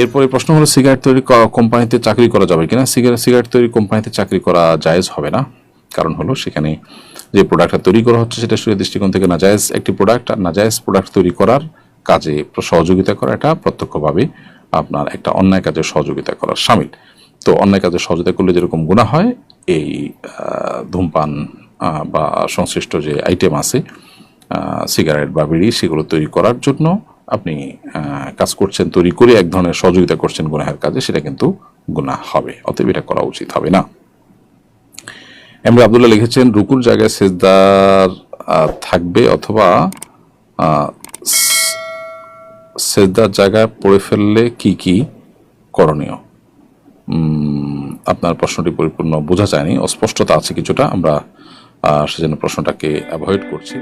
এরপরে প্রশ্ন হলো সিগারেট তৈরি কোম্পানিতে চাকরি করা যাবে কিনা। সিগারেট তৈরি কোম্পানিতে চাকরি করা জায়েজ হবে না। কারণ হলো সেখানে যে প্রোডাক্টটা তৈরি করা হচ্ছে সেটা শরীয়তের দৃষ্টিকোণ থেকে নাজায়েজ একটি প্রোডাক্ট, আর নাজায়েজ প্রোডাক্ট তৈরি করার কাজে সহযোগিতা করা এটা প্রত্যক্ষভাবে আপনার একটা অন্যায় কাজে সহযোগিতা করার শামিল। তো অন্যায় কাজে সহযোগিতা করলে যেরকম গুনাহ হয়, এই ধূমপান বা সংশ্লিষ্ট যে আইটেম আছে সিগারেট বা বিড়ি সেগুলো তৈরি করার জন্য আপনি কাজ করছেন, তৈরি করে এক ধরনের সহযোগিতা করছেন গুনাহের কাজে, সেটা কিন্তু গুনাহ হবে, অতএব এটা করা উচিত হবে না। এমনি আব্দুল্লাহ লিখেছেন রুকুর জায়গায় সেজদার থাকবে অথবা সেজদার জায়গায় পড়ে ফেললে কি কি করণীয়। আপনার প্রশ্নটি পরিপূর্ণ বোঝা যায়নি, অস্পষ্টতা আছে কিছুটা, আমরা সেজন্য প্রশ্নটাকে অ্যাভয়েড করছি।